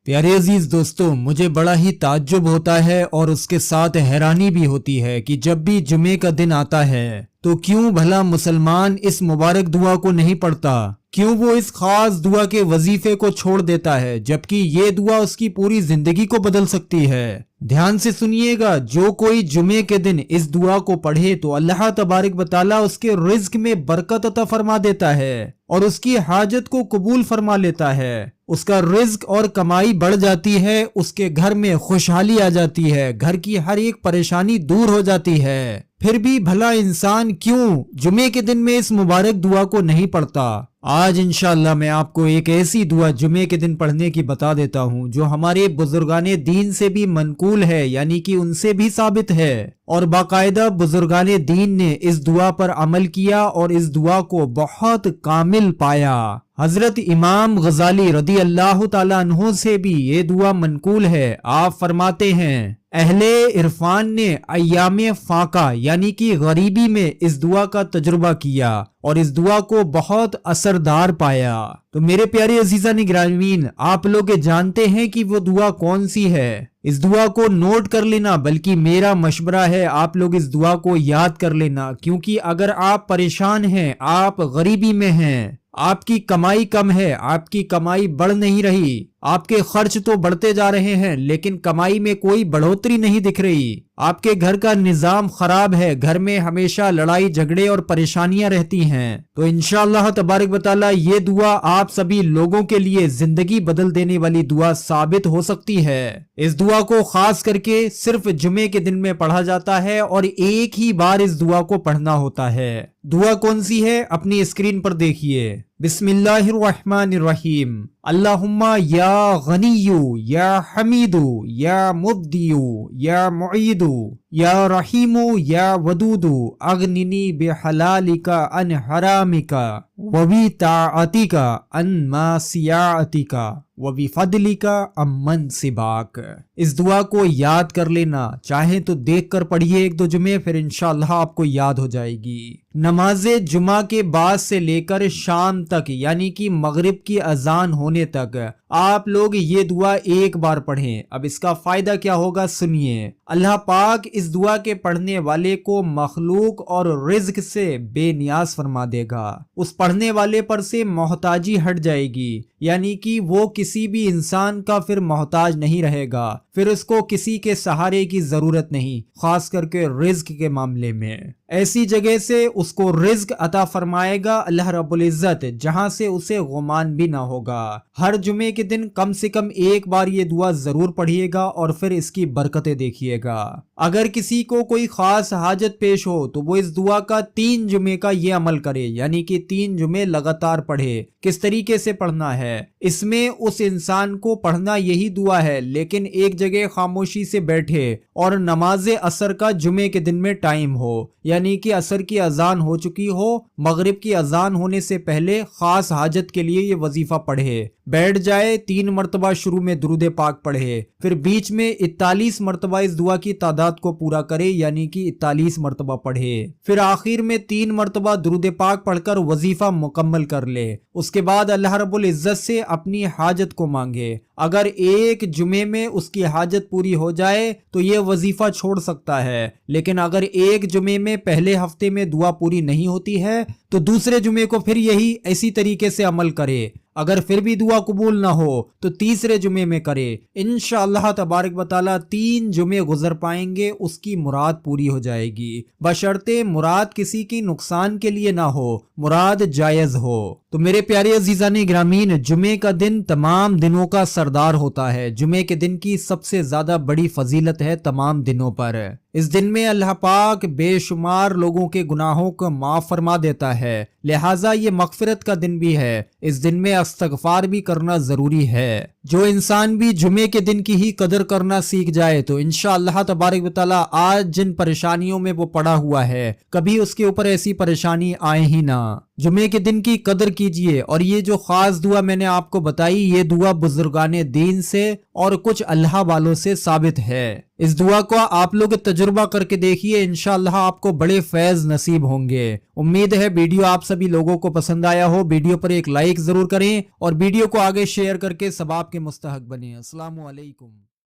प्यारे अजीज दोस्तों, मुझे बड़ा ही ताज्जुब होता है और उसके साथ हैरानी भी होती है कि जब भी जुमे का दिन आता है तो क्यों भला मुसलमान इस मुबारक दुआ को नहीं पढ़ता, क्यों वो इस खास दुआ के वजीफे को छोड़ देता है, जबकि ये दुआ उसकी पूरी जिंदगी को बदल सकती है। ध्यान से सुनिएगा, जो कोई जुमे के दिन इस दुआ को पढ़े तो अल्लाह तबारक व तआला उसके रिज्क में बरकत अता फरमा देता है और उसकी हाजत को कबूल फरमा लेता है। उसका रिज्क और कमाई बढ़ जाती है, उसके घर में खुशहाली आ जाती है, घर की हर एक परेशानी दूर हो जाती है। फिर भी भला इंसान क्यों जुमे के दिन में इस मुबारक दुआ को नहीं पढ़ता। आज इंशाअल्लाह मैं आपको एक ऐसी दुआ जुमे के दिन पढ़ने की बता देता हूँ जो हमारे बुजुर्गाने दीन से भी मनकूल है, यानी कि उनसे भी साबित है और बाकायदा बुजुर्गाने दीन ने इस दुआ पर अमल किया और इस दुआ को बहुत कामिल पाया। हजरत इमाम गजाली रदी अल्लाह ताला अन्हो से भी ये दुआ मनकूल है। आप फरमाते हैं, अहले इरफान ने अय्यामे फाका यानी कि गरीबी में इस दुआ का तजुर्बा किया और इस दुआ को बहुत असरदार पाया। तो मेरे प्यारे अजीजा निगरानीन, आप लोग जानते हैं कि वो दुआ कौन सी है। इस दुआ को नोट कर लेना, बल्कि मेरा मशवरा है आप लोग इस दुआ को याद कर लेना, क्योंकि अगर आप परेशान हैं, आप गरीबी में हैं, आपकी कमाई कम है, आपकी कमाई बढ़ नहीं रही, आपके खर्च तो बढ़ते जा रहे हैं लेकिन कमाई में कोई बढ़ोतरी नहीं दिख रही, आपके घर का निजाम खराब है, घर में हमेशा लड़ाई झगड़े और परेशानियां रहती हैं, तो इंशाअल्लाह तबारक व तआला ये दुआ आप सभी लोगों के लिए जिंदगी बदल देने वाली दुआ साबित हो सकती है। इस दुआ को खास करके सिर्फ जुमे के दिन में पढ़ा जाता है और एक ही बार इस दुआ को पढ़ना होता है। दुआ कौन सी है अपनी स्क्रीन पर देखिए। बिस्मिल्लाहिर्रहमानिर्रहीम। अल्लाहुम्मा या गनियु या हमीदु या मुब्दियु या मुईदु या रहीमु या वदूदु अगनिनी बिहलालिका अन हरामिका वबी ताअतिका अन मासियातिका वबी फदलिका अम्मन सिबाक। इस दुआ को याद कर लेना, चाहे तो देख कर पढ़िए एक दो जुमे, फिर इंशाअल्लाह आपको याद हो जाएगी। नमाजे जुमा के बाद से लेकर शाम तक यानी कि मगरिब की अजान होने तक आप लोग ये दुआ एक बार पढ़ें। अब इसका फायदा क्या होगा सुनिए। अल्लाह पाक इस दुआ के पढ़ने वाले को मखलूक और रिज्क से बेनियाज फरमा देगा। उस पढ़ने वाले पर से मोहताजी हट जाएगी, यानी कि वो किसी भी इंसान का फिर मोहताज नहीं रहेगा, फिर उसको किसी के सहारे की जरूरत नहीं, खास करके रिज्क के मामले में। ऐसी जगह से उसको रिज्क अता फरमाएगा अल्लाह रब्बुल इज्जत जहां से उसे गुमान भी ना होगा। हर जुमे के दिन कम से कम एक बार ये दुआ जरूर पढ़िएगा और फिर इसकी बरकतें देखिएगा। अगर किसी को कोई खास हाजत पेश हो तो वो इस दुआ का 3 जुमे का ये अमल करे, यानी कि 3 जुमे लगातार पढ़े। किस तरीके से पढ़ना है, इसमें उस इंसान को पढ़ना यही दुआ है, लेकिन एक जगह खामोशी से बैठे और नमाजे असर का जुमे के दिन में टाइम हो, यानी कि असर की अजान हो चुकी हो, मगरिब की अजान होने से पहले खास हाजत के लिए ये वजीफा पढ़े। बैठ जाए, 3 मरतबा शुरू में दुरूद पाक पढ़े, फिर बीच में 41 मरतबा इस दुआ की तादाद को पूरा करे, यानी कि 41 मरतबा पढ़े, फिर आखिर में 3 मरतबा दुरूद पाक पढ़कर वजीफा मुकम्मल कर ले। उसके बाद अल्लाह रब्बुल इज्जत से अपनी हाजत को मांगे। अगर एक जुमे में उसकी हाजत पूरी हो जाए तो ये वजीफा छोड़ सकता है, लेकिन अगर एक जुमे में पहले हफ्ते में दुआ पूरी नहीं होती है तो दूसरे जुमे को फिर यही इसी तरीके से अमल करे। अगर फिर भी दुआ कबूल ना हो तो तीसरे जुमे में करे। इंशाअल्लाह तबारक व तआला 3 जुमे गुजर पाएंगे, उसकी मुराद पूरी हो जाएगी, बशर्ते मुराद किसी की नुकसान के लिए ना हो, मुराद जायज हो। तो मेरे प्यारे अजीजान ग्रामीण, जुमे का दिन तमाम दिनों का सरदार होता है। जुमे के दिन की सबसे ज्यादा बड़ी फजीलत है तमाम दिनों पर। इस दिन में अल्लाह पाक बेशुमार लोगों के गुनाहों को माफ फरमा देता है, लिहाजा ये मगफिरत का दिन भी है। इस दिन में इस्तगफार भी करना जरूरी है। जो इंसान भी जुमे के दिन की ही कदर करना सीख जाए तो इंशाअल्लाह तबारक व तआला आज जिन परेशानियों में वो पड़ा हुआ है, कभी उसके ऊपर ऐसी परेशानी आए ही ना। जुमे के दिन की कदर कीजिए। और ये जो खास दुआ मैंने आपको बताई, ये दुआ बुजुर्गाने दीन से और कुछ अल्लाह वालों से साबित है। इस दुआ को आप लोग तजुर्बा करके देखिए, इंशाअल्लाह आपको बड़े फैज नसीब होंगे। उम्मीद है वीडियो आप सभी लोगों को पसंद आया हो। वीडियो पर एक लाइक जरूर करें और वीडियो को आगे शेयर करके सवाब के मुस्तहक बने। अस्सलामु अलैकुम।